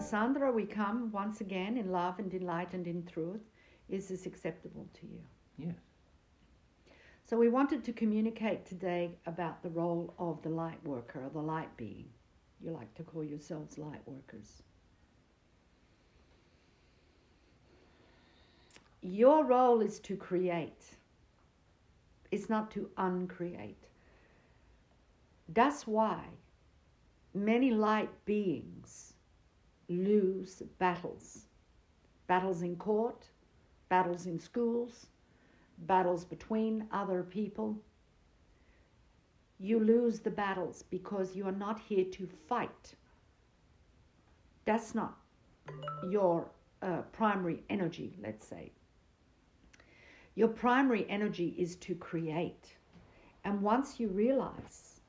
Kassandra, we come once again in love and in light and in truth. Is this acceptable to you? Yes. So we wanted to communicate today about the role of the light worker or the light being. You like to call yourselves light workers. Your role is to create. It's not to uncreate. That's why many light beings lose battles. Battles in court, battles in schools, battles between other people. You lose the battles because you are not here to fight. That's not your primary energy, let's say. Your primary energy is to create. And once you realize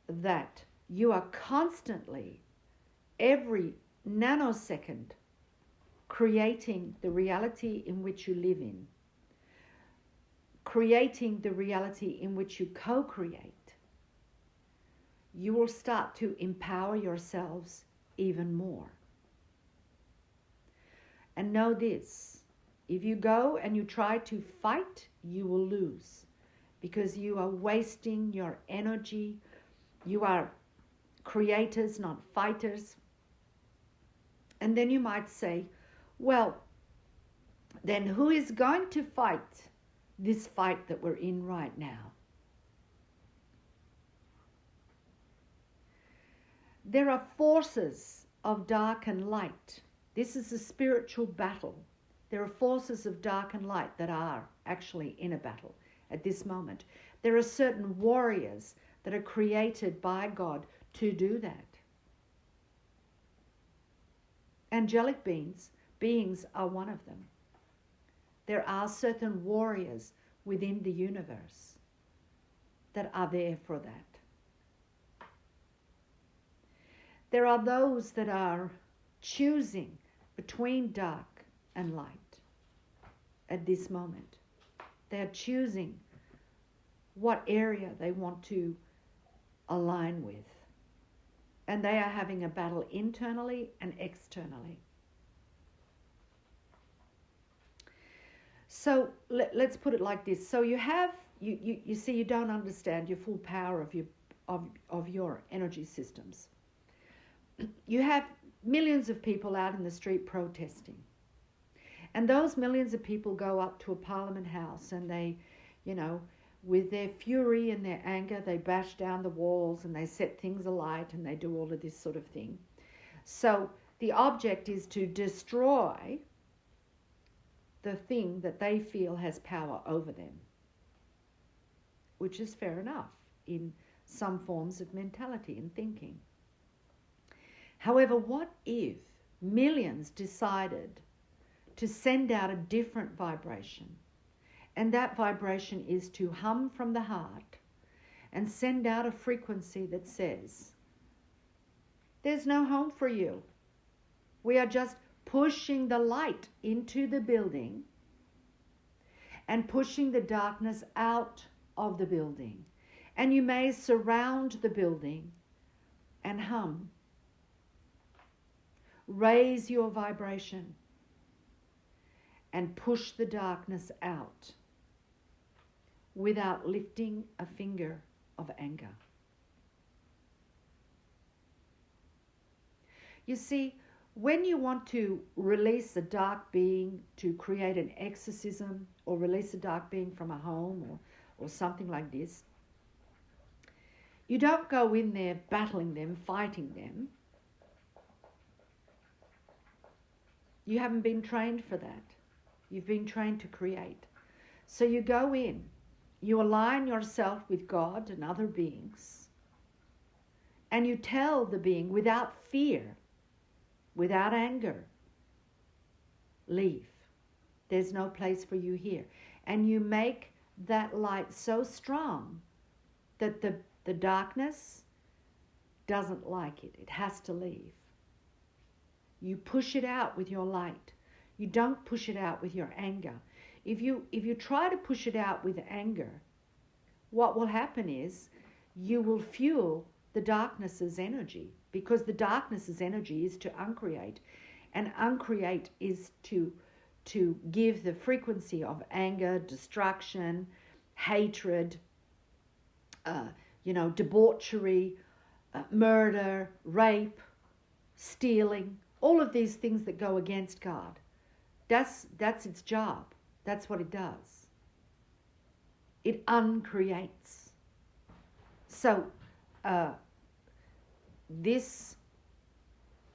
that you are constantly, every nanosecond, creating the reality in which you live in, creating the reality in which you co-create, you will start to empower yourselves even more. And know this, if you go and you try to fight, you will lose, because you are wasting your energy. You are creators, not fighters. And then you might say, well, then who is going to fight this fight that we're in right now? There are forces of dark and light. This is a spiritual battle. There are forces of dark and light that are actually in a battle at this moment. There are certain warriors that are created by God to do that. Angelic beings are one of them. There are certain warriors within the universe that are there for that. There are those that are choosing between dark and light at this moment. They are choosing what area they want to align with. And they are having a battle internally and externally. So let's put it like this. So you see, you don't understand your full power of your energy systems. You have millions of people out in the street protesting. And those millions of people go up to a Parliament House and they, with their fury and their anger, they bash down the walls and they set things alight and they do all of this sort of thing. So the object is to destroy the thing that they feel has power over them, which is fair enough in some forms of mentality and thinking. However, what if millions decided to send out a different vibration? And that vibration is to hum from the heart and send out a frequency that says, there's no home for you. We are just pushing the light into the building and pushing the darkness out of the building. And you may surround the building and hum. Raise your vibration and push the darkness out without lifting a finger of anger. You see, when you want to release a dark being to create an exorcism or release a dark being from a home or something like this, you don't go in there battling them, fighting them. You haven't been trained for that. You've been trained to create. So you go in, you align yourself with God and other beings, and you tell the being without fear, without anger, leave. There's no place for you here. And you make that light so strong that the darkness doesn't like it. It has to leave. You push it out with your light. You don't push it out with your anger. If you try to push it out with anger, what will happen is you will fuel the darkness's energy. because the darkness's energy is to uncreate, and uncreate is to give the frequency of anger, destruction, hatred, debauchery, murder, rape, stealing, all of these things that go against God. That's its job. That's what it does. It uncreates. So this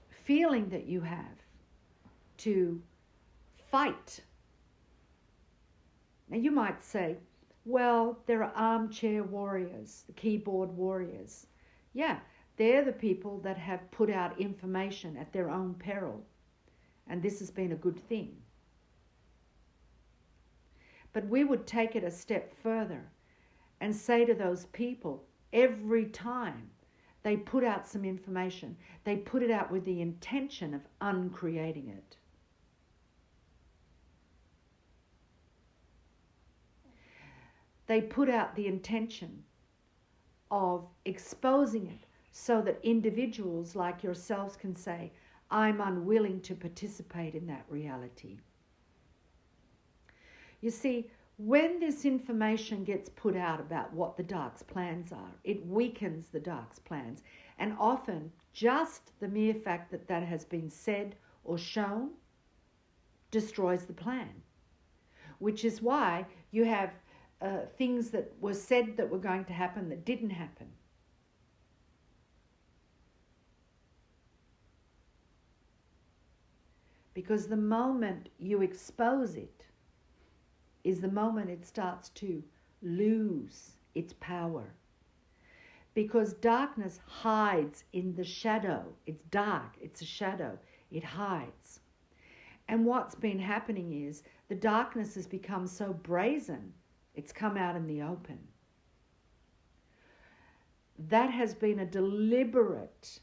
feeling that you have to fight. Now you might say, well, there are armchair warriors, the keyboard warriors. Yeah, they're the people that have put out information at their own peril. And this has been a good thing. But we would take it a step further and say to those people, every time they put out some information, they put it out with the intention of uncreating it. They put out the intention of exposing it so that individuals like yourselves can say, I'm unwilling to participate in that reality. You see, when this information gets put out about what the dark's plans are, it weakens the dark's plans. And often, just the mere fact that that has been said or shown destroys the plan. Which is why you have things that were said that were going to happen that didn't happen. Because the moment you expose it is the moment it starts to lose its power. Because darkness hides in the shadow. It's dark, it's a shadow, it hides. And what's been happening is the darkness has become so brazen, it's come out in the open. That has been a deliberate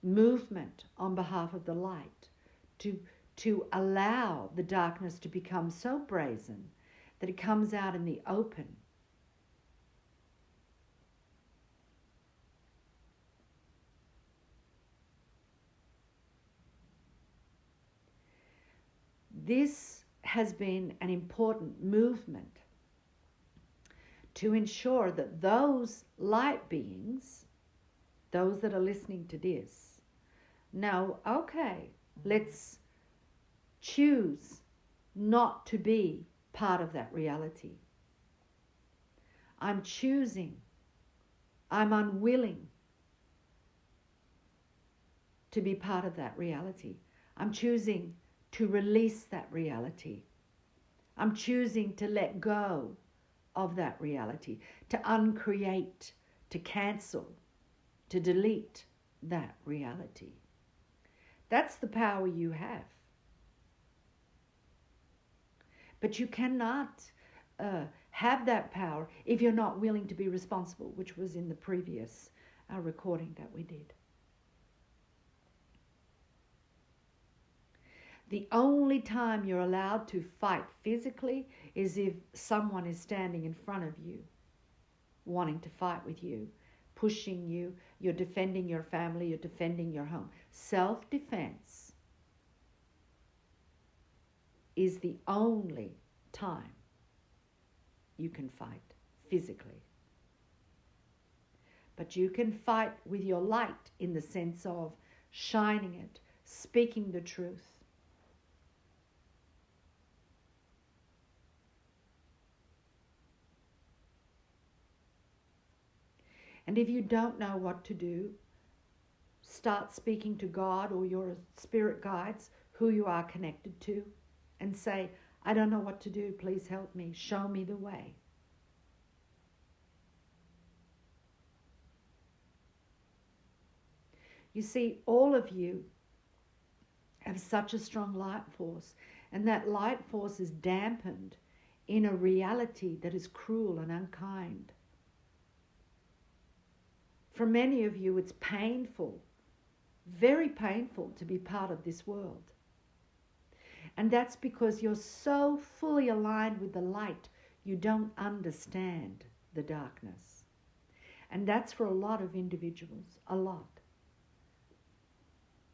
movement on behalf of the light to allow the darkness to become so brazen that it comes out in the open. This has been an important movement to ensure that those light beings, those that are listening to this, know, okay, let's choose not to be part of that reality. I'm choosing, I'm unwilling to be part of that reality. I'm choosing to release that reality. I'm choosing to let go of that reality, to uncreate, to cancel, to delete that reality. That's the power you have. But you cannot have that power if you're not willing to be responsible, which was in the previous recording that we did. The only time you're allowed to fight physically is if someone is standing in front of you, wanting to fight with you, pushing you, you're defending your family, you're defending your home. Self-defense is the only time you can fight physically. But you can fight with your light in the sense of shining it, speaking the truth. And if you don't know what to do, start speaking to God or your spirit guides, who you are connected to, and say, I don't know what to do, please help me, show me the way. You see, all of you have such a strong light force, and that light force is dampened in a reality that is cruel and unkind. For many of you, it's painful, very painful to be part of this world. And that's because you're so fully aligned with the light, you don't understand the darkness. And that's for a lot of individuals, a lot.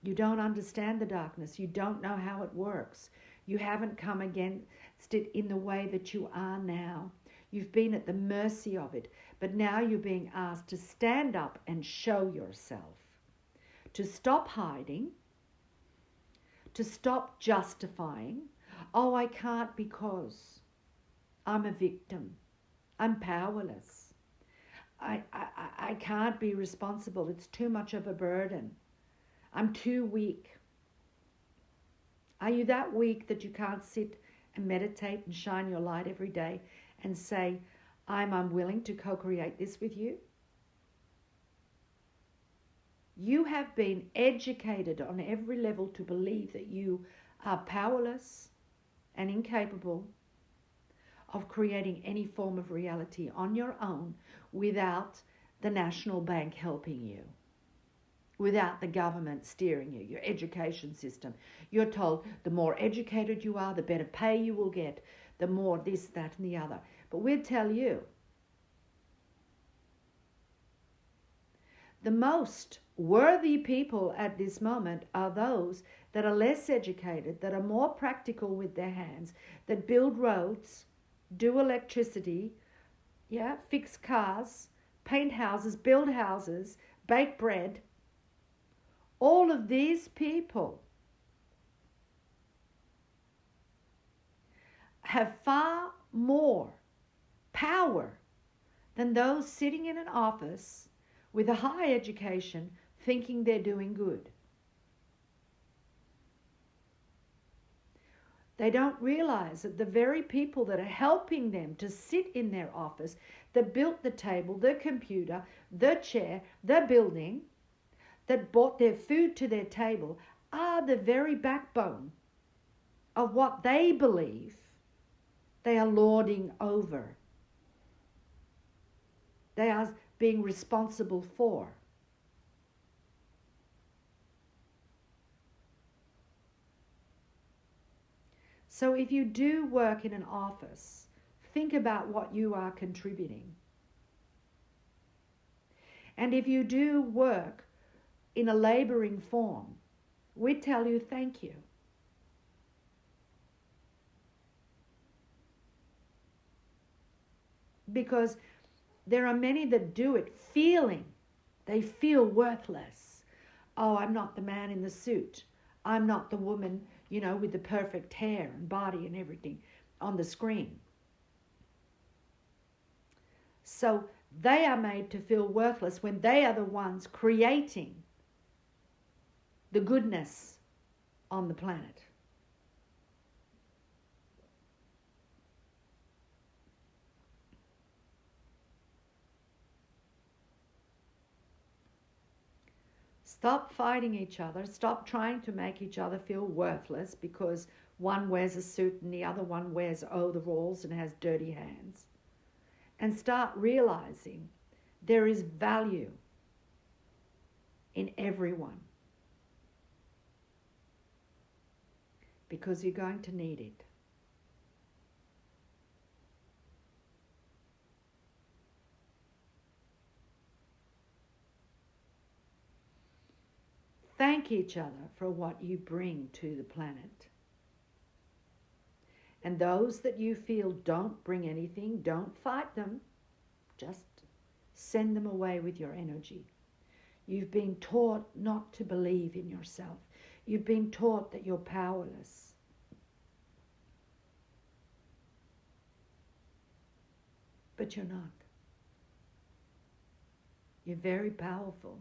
You don't understand the darkness. You don't know how it works. You haven't come against it in the way that you are now. You've been at the mercy of it. But now you're being asked to stand up and show yourself. To stop hiding. To stop justifying. Oh, I can't because I'm a victim. I'm powerless. I can't be responsible. It's too much of a burden. I'm too weak. Are you that weak that you can't sit and meditate and shine your light every day and say, I'm unwilling to co-create this with you? You have been educated on every level to believe that you are powerless and incapable of creating any form of reality on your own without the National Bank helping you. Without the government steering you, your education system. You're told the more educated you are, the better pay you will get, the more this, that, and the other. But we'll tell you, the most worthy people at this moment are those that are less educated, that are more practical with their hands, that build roads, do electricity, fix cars, paint houses, build houses, bake bread. All of these people have far more power than those sitting in an office with a high education thinking they're doing good. They don't realize that the very people that are helping them to sit in their office, that built the table, the computer, the chair, the building, that brought their food to their table, are the very backbone of what they believe they are lording over. They are being responsible for. So if you do work in an office, think about what you are contributing. And if you do work in a laboring form, we tell you thank you. Because there are many that do it feeling, they feel worthless. Oh, I'm not the man in the suit. I'm not the woman, with the perfect hair and body and everything on the screen. So they are made to feel worthless when they are the ones creating the goodness on the planet. Stop fighting each other. Stop trying to make each other feel worthless because one wears a suit and the other one wears overalls and has dirty hands. And start realizing there is value in everyone. Because you're going to need it. Thank each other for what you bring to the planet. And those that you feel don't bring anything, don't fight them. Just send them away with your energy. You've been taught not to believe in yourself. You've been taught that you're powerless. But you're not. You're very powerful.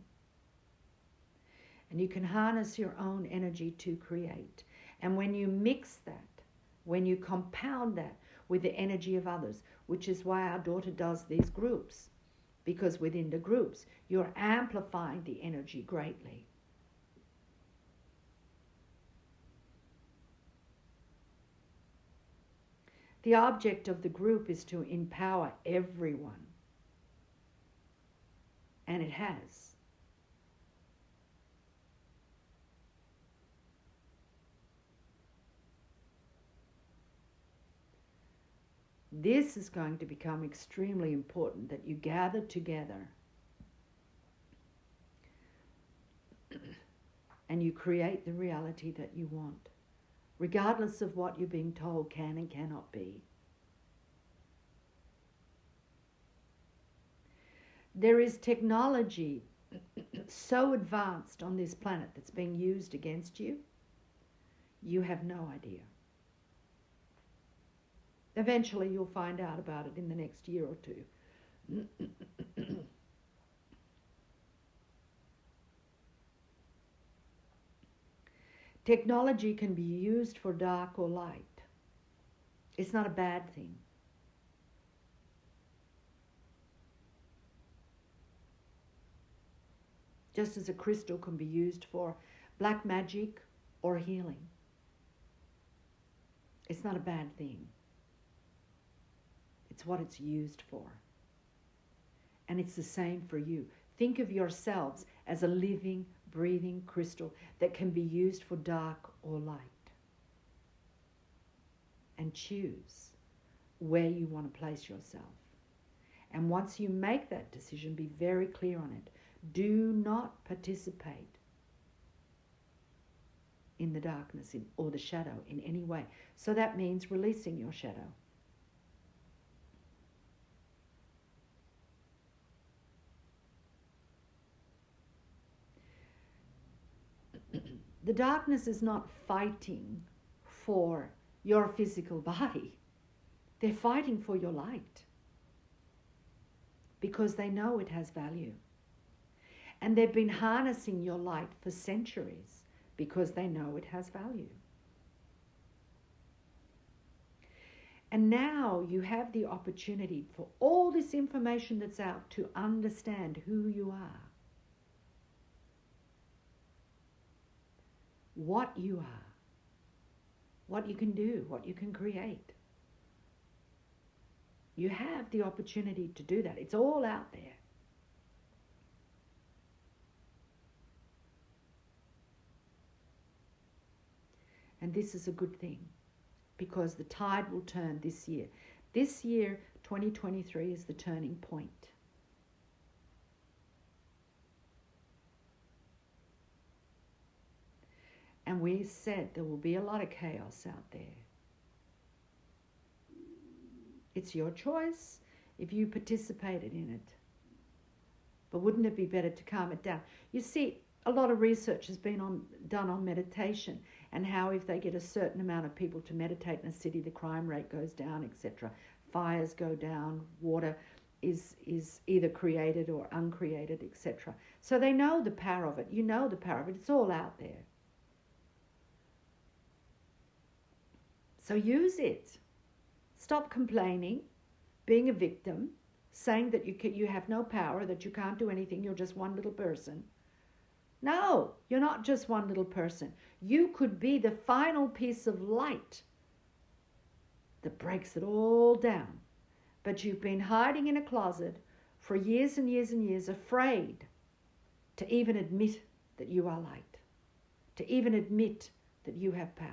And you can harness your own energy to create. And when you mix that, when you compound that with the energy of others, which is why our daughter does these groups, because within the groups, you're amplifying the energy greatly. The object of the group is to empower everyone. And it has. This is going to become extremely important, that you gather together and you create the reality that you want, regardless of what you're being told can and cannot be. There is technology so advanced on this planet that's being used against you, you have no idea. Eventually you'll find out about it in the next year or two. Technology can be used for dark or light. It's not a bad thing. Just as a crystal can be used for black magic or healing. It's not a bad thing. It's what it's used for. And it's the same for you. Think of yourselves as a living, breathing crystal that can be used for dark or light. And choose where you want to place yourself. And once you make that decision, be very clear on it. Do not participate in the darkness or the shadow in any way. So that means releasing your shadow. The darkness is not fighting for your physical body. They're fighting for your light because they know it has value. And they've been harnessing your light for centuries because they know it has value. And now you have the opportunity for all this information that's out to understand who you are, what you are, what you can do, what you can create. You have the opportunity to do that. It's all out there. And this is a good thing because the tide will turn this year. This year, 2023, is the turning point. And we said there will be a lot of chaos out there. It's your choice if you participated in it. But wouldn't it be better to calm it down? You see, a lot of research has been done on meditation and how if they get a certain amount of people to meditate in a city, the crime rate goes down, etc. Fires go down, water is either created or uncreated, etc. So they know the power of it. You know the power of it. It's all out there. So use it. Stop complaining, being a victim, saying that you have no power, that you can't do anything, you're just one little person. No, you're not just one little person. You could be the final piece of light that breaks it all down. But you've been hiding in a closet for years and years and years, afraid to even admit that you are light, to even admit that you have power.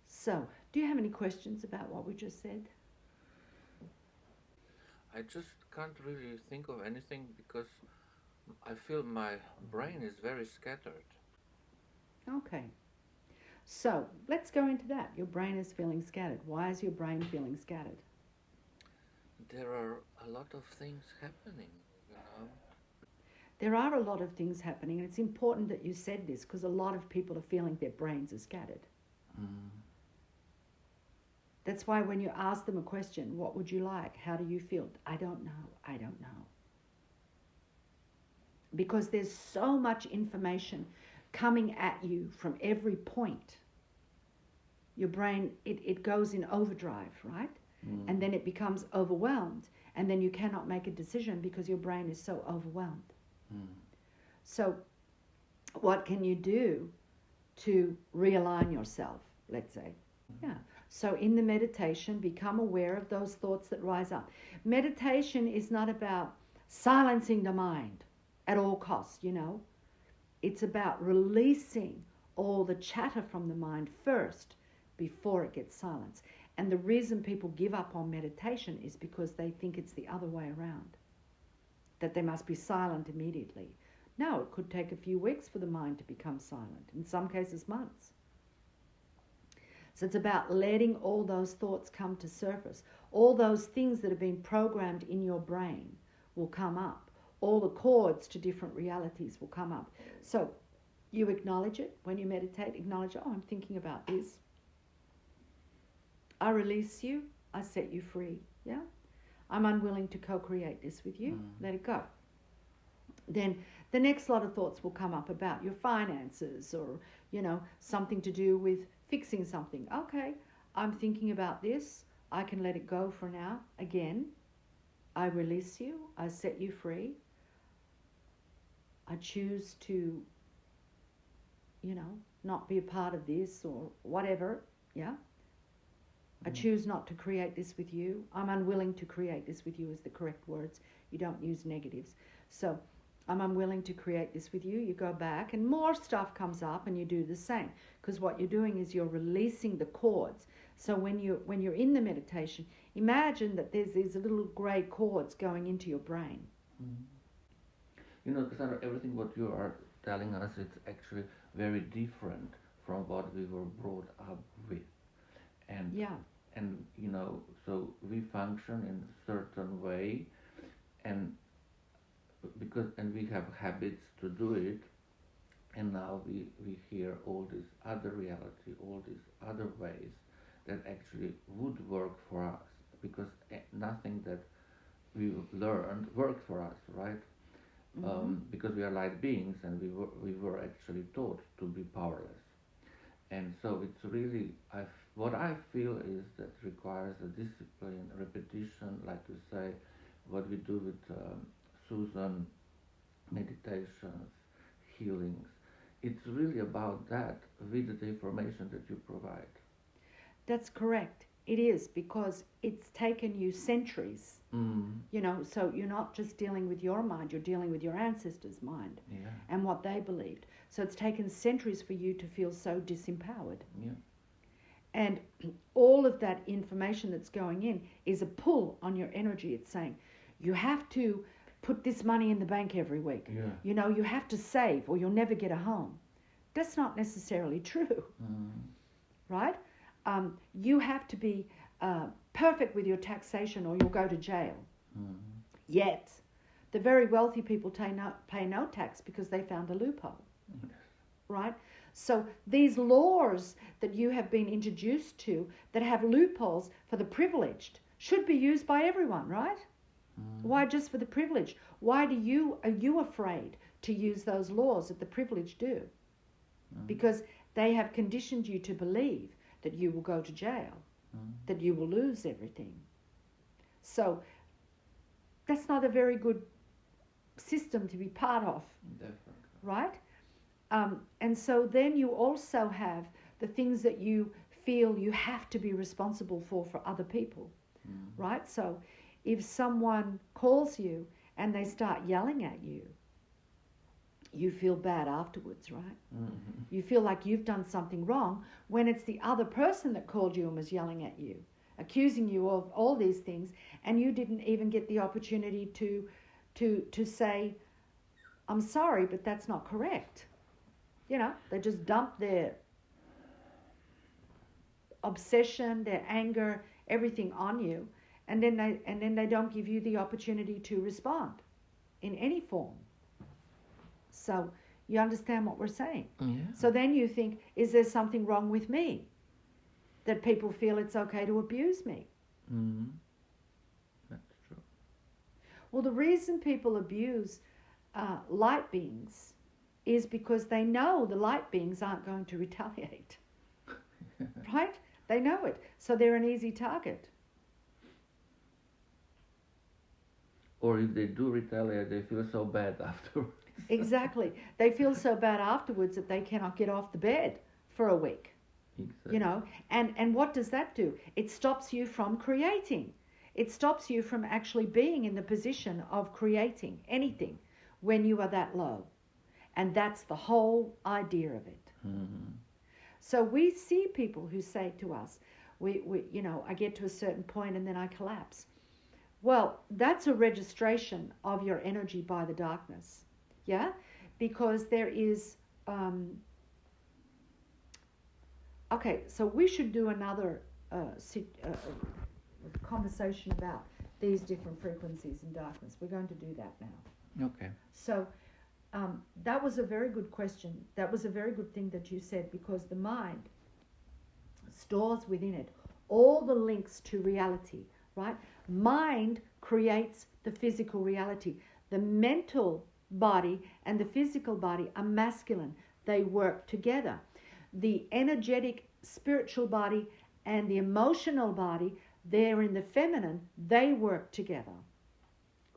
So, do you have any questions about what we just said? I just can't really think of anything because I feel my brain is very scattered. Okay. So, let's go into that. Your brain is feeling scattered. Why is your brain feeling scattered? There are a lot of things happening, you know. There are a lot of things happening, and it's important that you said this because a lot of people are feeling their brains are scattered. That's why when you ask them a question, what would you like? How do you feel? I don't know. I don't know. Because there's so much information coming at you from every point. Your brain, it goes in overdrive, right? And then it becomes overwhelmed. And then you cannot make a decision because your brain is so overwhelmed. So what can you do to realign yourself, let's say? Yeah. So in the meditation, become aware of those thoughts that rise up. Meditation is not about silencing the mind at all costs, you know. It's about releasing all the chatter from the mind first before it gets silenced. And the reason people give up on meditation is because they think it's the other way around, that they must be silent immediately. No, it could take a few weeks for the mind to become silent, in some cases months. So it's about letting all those thoughts come to surface. All those things that have been programmed in your brain will come up. All the cords to different realities will come up. So you acknowledge it when you meditate. Acknowledge, oh, I'm thinking about this. I release you. I set you free. Yeah? I'm unwilling to co-create this with you. Let it go. Then the next lot of thoughts will come up about your finances or, something to do with fixing something. Okay, I'm thinking about this. I can let it go for now. Again, I release you. I set you free. I choose to, not be a part of this or whatever. Yeah? I choose not to create this with you. I'm unwilling to create this with you is the correct words. You don't use negatives. So I'm unwilling to create this with you. You go back and more stuff comes up and you do the same. Because what you're doing is you're releasing the cords. So when you're in the meditation, imagine that there's these little grey cords going into your brain. Kassandra, everything what you are telling us, it's actually very different from what we were brought up with. And so we function in a certain way, and we have habits to do it, and now we hear all this other reality, all these other ways that actually would work for us, because nothing that we learned worked for us, right? Because we are light beings, and we were actually taught to be powerless. And so it's really, what I feel is that requires a discipline, repetition, like you say, what we do with Susan, meditations, healings. It's really about that with the information that you provide. That's correct. It is, because it's taken you centuries. So you're not just dealing with your mind, you're dealing with your ancestors' mind and what they believed. So it's taken centuries for you to feel so disempowered. Yeah. And all of that information that's going in is a pull on your energy. It's saying, you have to put this money in the bank every week. Yeah. You have to save or you'll never get a home. That's not necessarily true, right? You have to be perfect with your taxation or you'll go to jail. Yet, the very wealthy people pay no tax because they found a loophole, right? So these laws that you have been introduced to that have loopholes for the privileged should be used by everyone, right? Why just for the privileged? Why are you afraid to use those laws that the privileged do? Because they have conditioned you to believe that you will go to jail, that you will lose everything. So that's not a very good system to be part of. Definitely. Right? And so then you also have the things that you feel you have to be responsible for other people, right? So if someone calls you and they start yelling at you, you feel bad afterwards, right? You feel like you've done something wrong when it's the other person that called you and was yelling at you, accusing you of all these things, and you didn't even get the opportunity to say, I'm sorry, but that's not correct. They just dump their obsession, their anger, everything on you, and then they don't give you the opportunity to respond in any form. So you understand what we're saying? Yeah. So then you think, is there something wrong with me that people feel it's okay to abuse me? That's true. Well, the reason people abuse light beings is because they know the light beings aren't going to retaliate. Right? They know it. So they're an easy target. Or if they do retaliate, they feel so bad afterwards. Exactly. They feel so bad afterwards that they cannot get off the bed for a week. Exactly. And what does that do? It stops you from creating. It stops you from actually being in the position of creating anything when you are that low. And that's the whole idea of it. So we see people who say to us, I get to a certain point and then I collapse. Well, that's a registration of your energy by the darkness. Yeah? Because there is... okay, so we should do another conversation about these different frequencies in darkness. We're going to do that now. Okay. So that was a very good question. That was a very good thing that you said, because the mind stores within it all the links to reality, right? Mind creates the physical reality. The mental body and the physical body are masculine. They work together. The energetic spiritual body and the emotional body, they're in the feminine, they work together,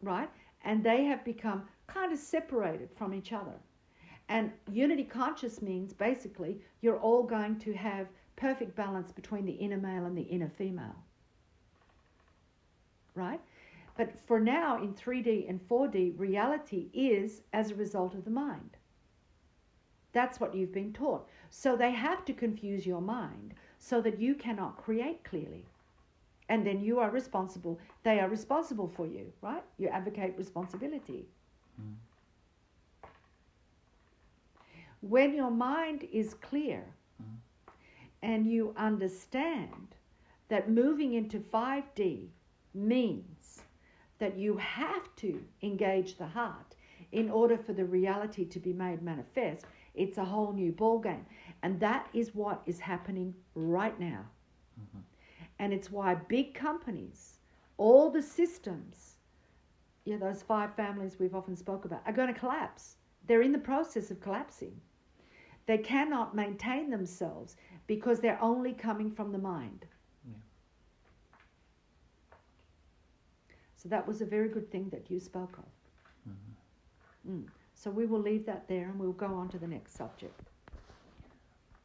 right? And they have become kind of separated from each other. And unity conscious means basically you're all going to have perfect balance between the inner male and the inner female, right? But for now, in 3D and 4D, reality is as a result of the mind. That's what you've been taught. So they have to confuse your mind so that you cannot create clearly. And then you are responsible. They are responsible for you, right? You advocate responsibility. Mm. When your mind is clear and you understand that moving into 5D means that you have to engage the heart in order for the reality to be made manifest, it's a whole new ballgame. And that is what is happening right now. Mm-hmm. And it's why big companies, all the systems, those 5 families we've often spoke about, are going to collapse. They're in the process of collapsing. They cannot maintain themselves because they're only coming from the mind. Yeah. So that was a very good thing that you spoke of. Mm-hmm. So we will leave that there and we'll go on to the next subject.